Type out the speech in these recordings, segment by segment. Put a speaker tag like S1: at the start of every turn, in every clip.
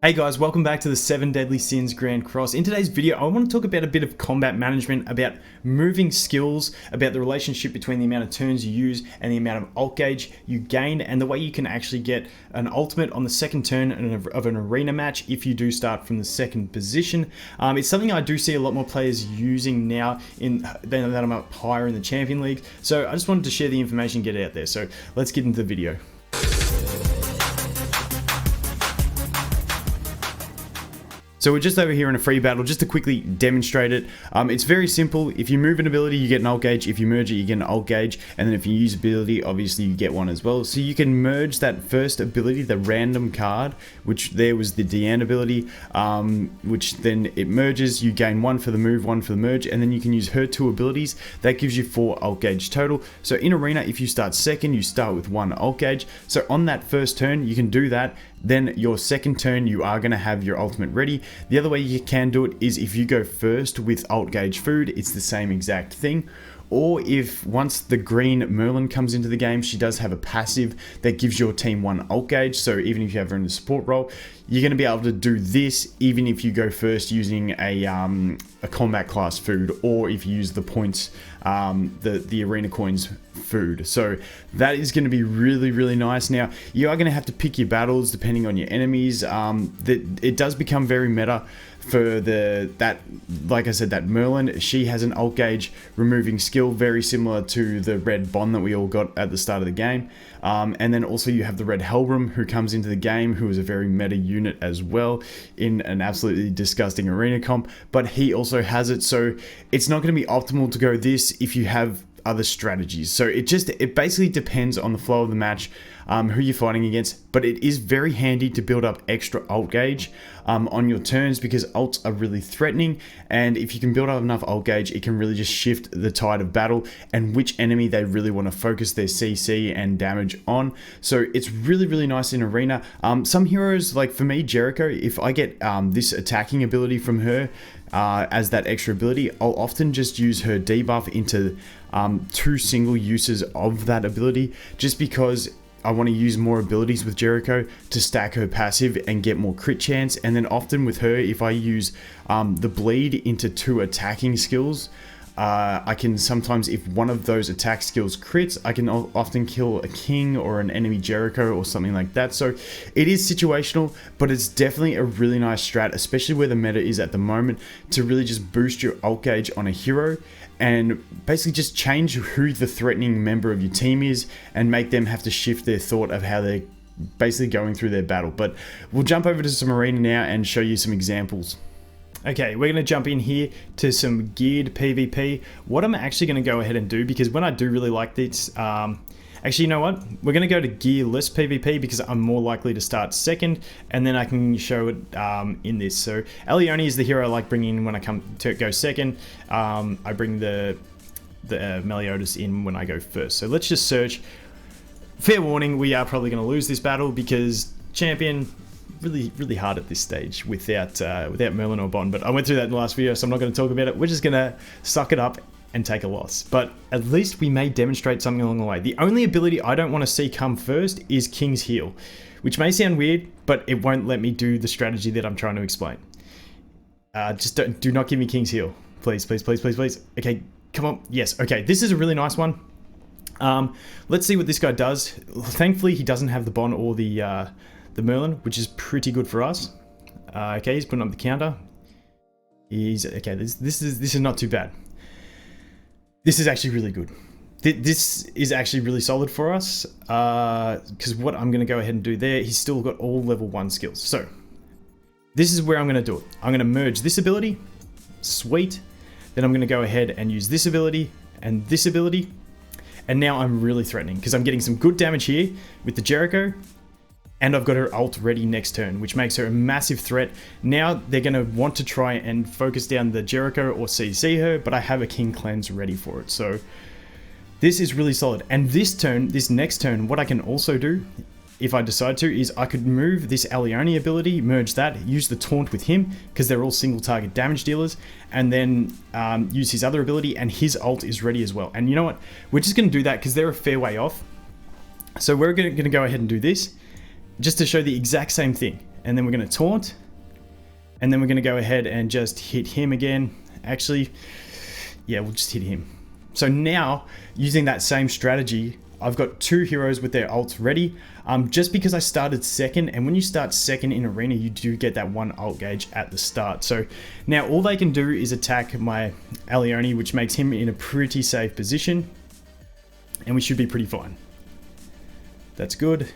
S1: Hey guys, welcome back to the 7 Deadly Sins Grand Cross. In today's video, I want to talk about a bit of combat management, about moving skills, about the relationship between the amount of turns you use and the amount of ult gauge you gain, and the way you can actually get an ultimate on the second turn of an arena match if you do start from the second position. It's something I do see a lot more players using now that I'm up higher in the Champion League. So I just wanted to share the information, get it out there. So let's get into the video. So we're just over here in a free battle, just to quickly demonstrate it. It's very simple. If you move an ability, you get an ult gauge. If you merge it, you get an ult gauge. And then if you use ability, obviously you get one as well. So you can merge that first ability, the random card, which there was the Deanne ability, which then it merges. You gain one for the move, one for the merge, and then you can use her two abilities. That gives you 4 ult gauge total. So in arena, if you start second, you start with 1 ult gauge. So on that first turn, you can do that. Then your second turn, you are going to have your ultimate ready. The other way you can do it is if you go first with ult gauge food, it's the same exact thing. Or if once the green Merlin comes into the game, she does have a passive that gives your team 1 ult gauge. So even if you have her in the support role, you're going to be able to do this even if you go first using a combat class food, or if you use the points, the arena coins food. So that is going to be really, really nice. Now you are going to have to pick your battles depending on your enemies. It does become very meta for like I said, that Merlin. She has an ult gauge removing skill very similar to the red Bond that we all got at the start of the game. And then also you have the red Helbram who comes into the game, who is a very meta unit as well in an absolutely disgusting arena comp, but he also has it. So it's not going to be optimal to go this if you have other strategies. So it basically depends on the flow of the match, who you're fighting against, but it is very handy to build up extra ult gauge on your turns, because ults are really threatening, and if you can build up enough ult gauge, it can really just shift the tide of battle and which enemy they really want to focus their CC and damage on. So it's really, really nice in arena. Some heroes, like for me, Jericho, if I get this attacking ability from her as that extra ability, I'll often just use her debuff into 2 single uses of that ability, just because I want to use more abilities with Jericho to stack her passive and get more crit chance. And then often with her, if I use the bleed into 2 attacking skills, I can sometimes, if one of those attack skills crits, I can often kill a king or an enemy Jericho or something like that. So it is situational, but it's definitely a really nice strat, especially where the meta is at the moment, to really just boost your ult gauge on a hero and basically just change who the threatening member of your team is and make them have to shift their thought of how they're basically going through their battle. But we'll jump over to some arena now and show you some examples. Okay, we're going to jump in here to some geared PvP. What I'm actually going to go ahead and do, because when I do really like this, actually, you know what? We're going to go to gearless PvP because I'm more likely to start second, and then I can show it in this. So Elione is the hero I like bringing in when I come to go second. I bring the Meliodas in when I go first. So let's just search. Fair warning, we are probably going to lose this battle because champion, really hard at this stage without Merlin or Bond. But I went through that in the last video, so I'm not going to talk about it. We're just going to suck it up and take a loss. But at least we may demonstrate something along the way. The only ability I don't want to see come first is King's Heal, which may sound weird, but it won't let me do the strategy that I'm trying to explain. Just do not give me King's Heal. Please, please, please, please, please. Okay, come on. Yes, okay, this is a really nice one. Let's see what this guy does. Thankfully, he doesn't have the Bond or the Merlin, which is pretty good for us. Okay, he's putting up the counter. Okay. This is not too bad. This is actually really good. This is actually really solid for us, because what I'm going to go ahead and do there, he's still got all level 1 skills. So this is where I'm going to do it. I'm going to merge this ability. Sweet. Then I'm going to go ahead and use this ability and this ability. And now I'm really threatening because I'm getting some good damage here with the Jericho. And I've got her ult ready next turn, which makes her a massive threat. Now they're going to want to try and focus down the Jericho or CC her, but I have a King Cleanse ready for it. So this is really solid. And this next turn, what I can also do, if I decide to, is I could move this Elione ability, merge that, use the taunt with him, because they're all single target damage dealers, and then use his other ability, and his ult is ready as well. And you know what? We're just going to do that because they're a fair way off. So we're going to go ahead and do this, just to show the exact same thing. and then we're going to taunt, and then we're going to go ahead and just hit him again. Actually, yeah, we'll just hit him. So now, using that same strategy, I've got 2 heroes with their ults ready, just because I started second, and when you start second in arena, you do get that 1 ult gauge at the start. So now all they can do is attack my Aleone, which makes him in a pretty safe position, and we should be pretty fine. That's good.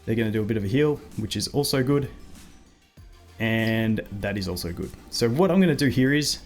S1: They're going to do a bit of a heal, which is also good, and that is also good. So what I'm going to do here is,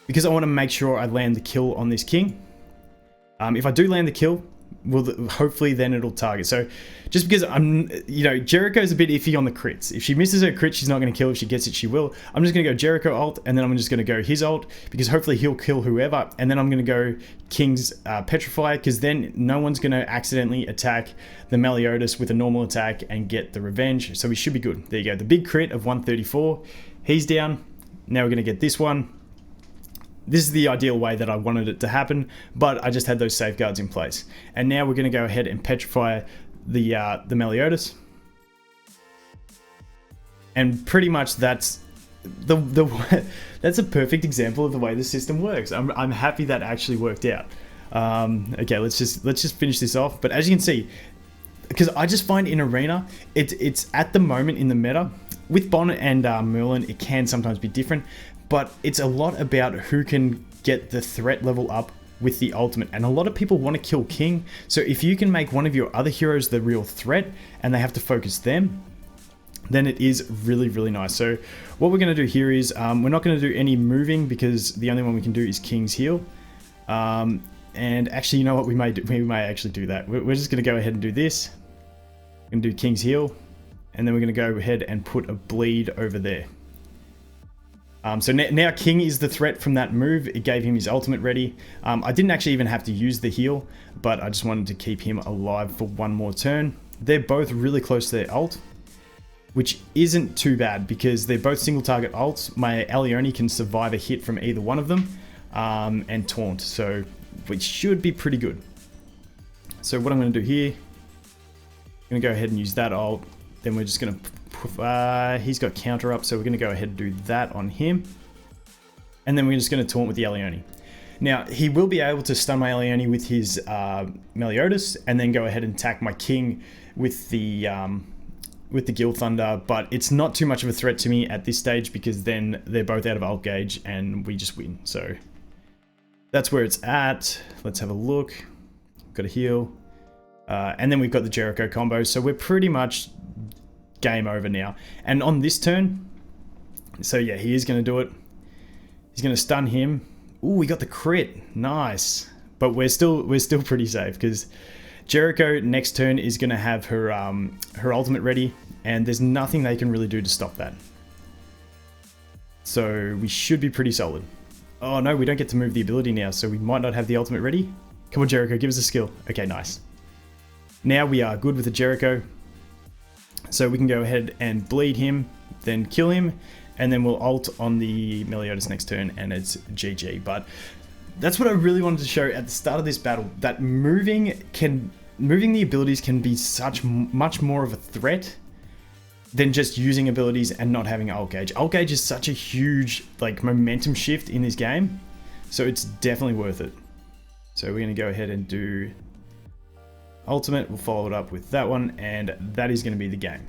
S1: because I want to make sure I land the kill on this king, if I do land the kill, hopefully then it'll target. So just because Jericho's a bit iffy on the crits. If she misses her crit, she's not going to kill. If she gets it, she will. I'm just going to go Jericho ult, and then I'm just going to go his ult, because hopefully he'll kill whoever. And then I'm going to go King's Petrify, because then no one's going to accidentally attack the Meliodas with a normal attack and get the revenge. So we should be good. There you go. The big crit of 134. He's down. Now we're going to get this one. This is the ideal way that I wanted it to happen, but I just had those safeguards in place. And now we're going to go ahead and petrify the Meliodas. And pretty much that's that's a perfect example of the way the system works. I'm happy that actually worked out. Okay, let's just finish this off. But as you can see, because I just find in arena, it's at the moment in the meta with Bonnet and Merlin, it can sometimes be different. But it's a lot about who can get the threat level up with the ultimate. And a lot of people want to kill King. So if you can make one of your other heroes the real threat and they have to focus them, then it is really, really nice. So what we're going to do here is we're not going to do any moving, because the only one we can do is King's heal. And actually, you know what? We may actually do that. We're just going to go ahead and do this. We're going to do King's heal. And then we're going to go ahead and put a bleed over there. So now King is the threat from that move. It gave him his ultimate ready. I didn't actually even have to use the heal, but I just wanted to keep him alive for one more turn. They're both really close to their ult, which isn't too bad because they're both single target ults. My Aleone can survive a hit from either one of them and taunt, so which should be pretty good. So what I'm going to do here, I'm going to go ahead and use that ult. Then we're just going to he's got counter up, so we're going to go ahead and do that on him. And then we're just going to taunt with the Aleone. Now, he will be able to stun my Aleone with his Meliodas, and then go ahead and attack my King with the Gil Thunder, but it's not too much of a threat to me at this stage, because then they're both out of ult gauge, and we just win. So that's where it's at. Let's have a look. Got a heal. And then we've got the Jericho combo, so we're pretty much game over now. And on this turn, so yeah, he is going to do it. He's going to stun him. Ooh, we got the crit. Nice. But we're still pretty safe, because Jericho next turn is going to have her her ultimate ready, and there's nothing they can really do to stop that. So we should be pretty solid. Oh no, we don't get to move the ability now, so we might not have the ultimate ready. Come on, Jericho, give us a skill. Okay, nice. Now we are good with the Jericho. So we can go ahead and bleed him, then kill him, and then we'll ult on the Meliodas next turn, and it's GG. But that's what I really wanted to show at the start of this battle, that moving the abilities can be much more of a threat than just using abilities and not having ult gauge. Ult gauge is such a huge momentum shift in this game, so it's definitely worth it. So we're going to go ahead and do ultimate. We'll follow it up with that one, and that is going to be the game.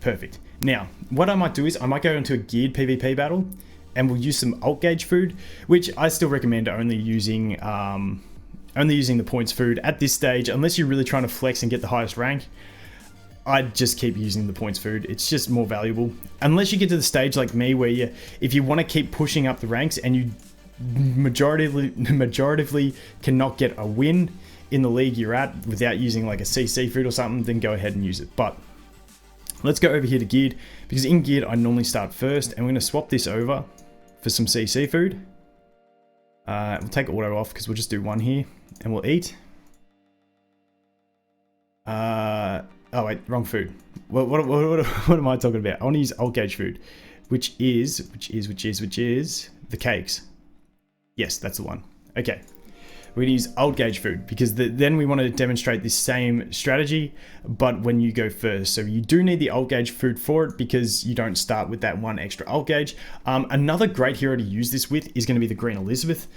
S1: Perfect. Now, what I might do is I might go into a geared PvP battle, and we'll use some ult gauge food, which I still recommend only using the points food at this stage, unless you're really trying to flex and get the highest rank. I'd just keep using the points food. It's just more valuable. Unless you get to the stage like me, where if you want to keep pushing up the ranks and you majoritively cannot get a win in the league you're at without using like a CC food or something, then go ahead and use it. But let's go over here to geared, because in geared I normally start first, and we're going to swap this over for some CC food. We'll take auto off because we'll just do one here, and we'll eat. Oh wait, wrong food. What am I talking about? I want to use ult gauge food, which is the cakes. Yes, that's the one. Okay. we're going to use alt gauge food, because then we want to demonstrate this same strategy, but when you go first. So you do need the alt gauge food for it, because you don't start with that one extra alt gauge. Another great hero to use this with is going to be the Green Elizabeth.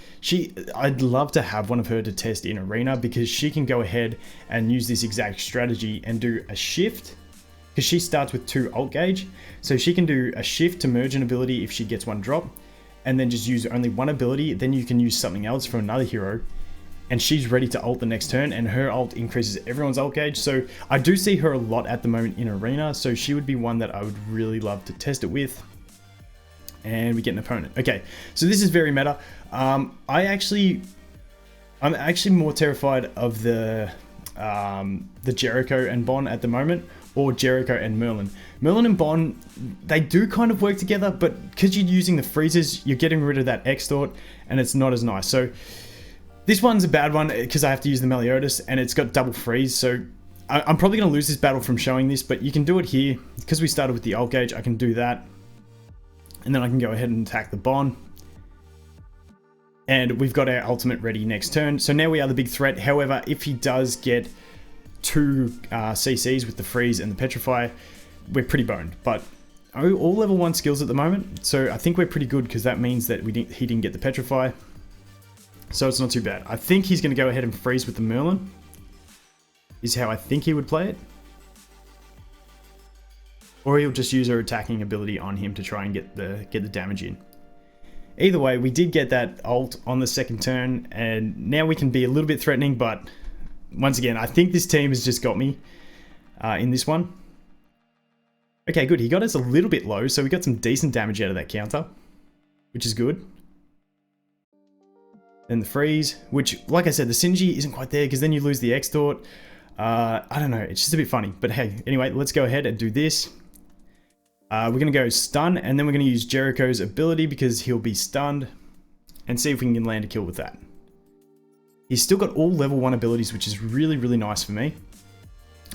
S1: I'd love to have one of her to test in arena, because she can go ahead and use this exact strategy and do a shift, because she starts with 2 alt gauge. So she can do a shift to merge an ability if she gets one drop, and then just use only one ability. Then you can use something else from another hero, and she's ready to ult the next turn, and her ult increases everyone's ult gauge. So I do see her a lot at the moment in arena, so she would be one that I would really love to test it with. And we get an opponent. Okay, so this is very meta. I'm actually more terrified of the Jericho and Bon at the moment, or Jericho and Merlin. Merlin and Bon, they do kind of work together, but because you're using the freezes, you're getting rid of that extort, and it's not as nice. So this one's a bad one because I have to use the Meliodas, and it's got double freeze. So I'm probably going to lose this battle from showing this, but you can do it here. Because we started with the alt gauge, I can do that. And then I can go ahead and attack the Bon. And we've got our ultimate ready next turn. So now we are the big threat. However, if he does get 2 CCs with the freeze and the petrify, we're pretty boned. But all level 1 skills at the moment. So I think we're pretty good, because that means that he didn't get the petrify. So it's not too bad. I think he's going to go ahead and freeze with the Merlin, is how I think he would play it. Or he'll just use her attacking ability on him to try and get the damage in. Either way, we did get that ult on the second turn, and now we can be a little bit threatening, but once again, I think this team has just got me in this one. Okay, good. He got us a little bit low, so we got some decent damage out of that counter, which is good. Then the freeze, which, like I said, the synergy isn't quite there, because then you lose the extort. I don't know, it's just a bit funny. But hey, anyway, let's go ahead and do this. We're going to go stun, and then we're going to use Jericho's ability, because he'll be stunned, and see if we can land a kill with that. He's still got all level 1 abilities, which is really, really nice for me,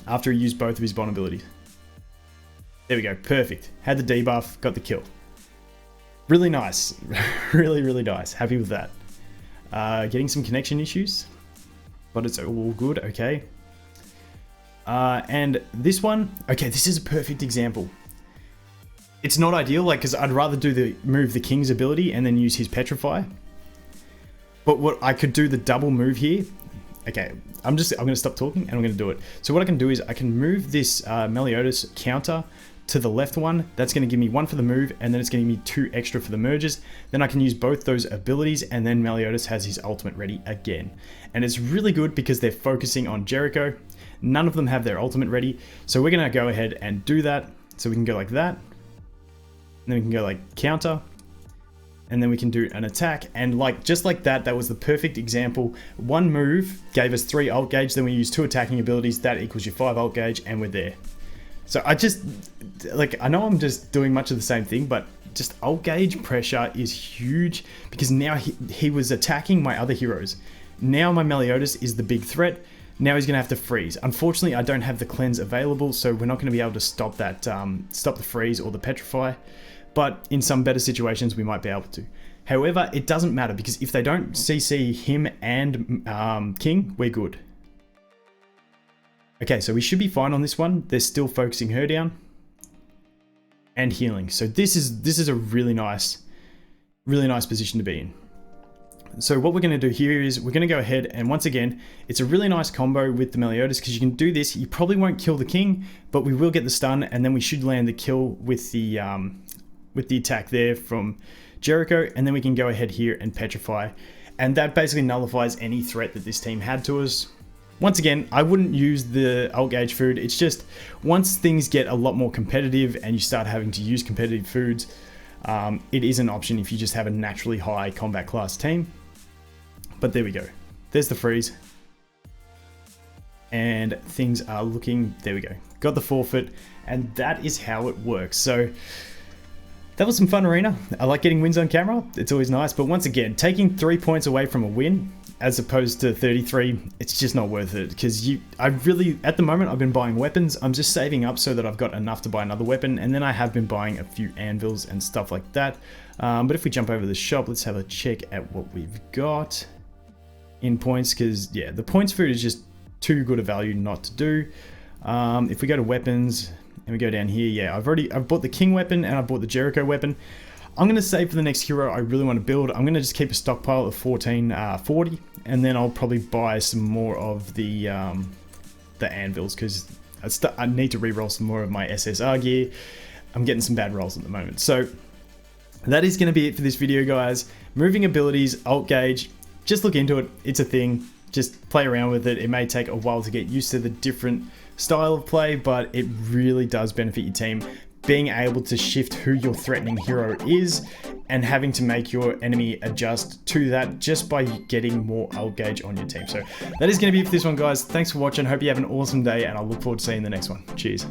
S1: after he used both of his Bon abilities. There we go, perfect. Had the debuff, got the kill. Really nice. Really, really nice. Happy with that. Getting some connection issues, but it's all good. Okay. And this one, okay, this is a perfect example. It's not ideal, like, because I'd rather do move the King's ability and then use his petrify. But what I could do the double move here. Okay, I'm going to stop talking and I'm going to do it. So what I can do is I can move this Meliodas counter to the left one. That's going to give me 1 for the move, and then it's going to give me 2 extra for the merges. Then I can use both those abilities, and then Meliodas has his ultimate ready again. And it's really good because they're focusing on Jericho. None of them have their ultimate ready. So we're going to go ahead and do that. So we can go like that. And then we can go like counter. And then we can do an attack. And just like that, that was the perfect example. 1 move gave us 3 alt gauge. Then we use 2 attacking abilities. That equals your 5 alt gauge, and we're there. So I know I'm just doing much of the same thing, but just alt gauge pressure is huge, because now he was attacking my other heroes. Now my Meliodas is the big threat. Now he's going to have to freeze. Unfortunately, I don't have the cleanse available, so we're not going to be able to stop that, stop the freeze or the petrify. But in some better situations, we might be able to. However, it doesn't matter, because if they don't CC him and King, we're good. Okay, so we should be fine on this one. They're still focusing her down and healing. So this is a really nice position to be in. So what we're going to do here is we're going to go ahead, and once again, it's a really nice combo with the Meliodas, because you can do this. You probably won't kill the King, but we will get the stun, and then we should land the kill with the attack there from Jericho, and then we can go ahead here and petrify, and that basically nullifies any threat that this team had to us. Once again, I wouldn't use the alt gauge food. It's just once things get a lot more competitive and you start having to use competitive foods, it is an option if you just have a naturally high combat class team. But there we go. There's the freeze. And things are looking, there we go. Got the forfeit, and that is how it works. So that was some fun arena. I like getting wins on camera. It's always nice. But once again, taking 3 points away from a win as opposed to 33, it's just not worth it, because at the moment I've been buying weapons. I'm just saving up so that I've got enough to buy another weapon, and then I have been buying a few anvils and stuff like that. But if we jump over the shop, let's have a check at what we've got in points, because yeah, the points food is just too good a value not to do. If we go to weapons and we go down here, yeah, I've bought the King weapon and I've bought the Jericho weapon. I'm going to save for the next hero I really want to build. I'm going to just keep a stockpile of 1440, and then I'll probably buy some more of the anvils, because I need to re-roll some more of my SSR gear. I'm getting some bad rolls at the moment. So that is going to be it for this video, guys. Moving abilities, alt gauge, just look into it. It's a thing. Just play around with it. It may take a while to get used to the different style of play, but it really does benefit your team. Being able to shift who your threatening hero is and having to make your enemy adjust to that just by getting more alt gauge on your team. So that is going to be it for this one, guys. Thanks for watching. Hope you have an awesome day, and I look forward to seeing the next one. Cheers.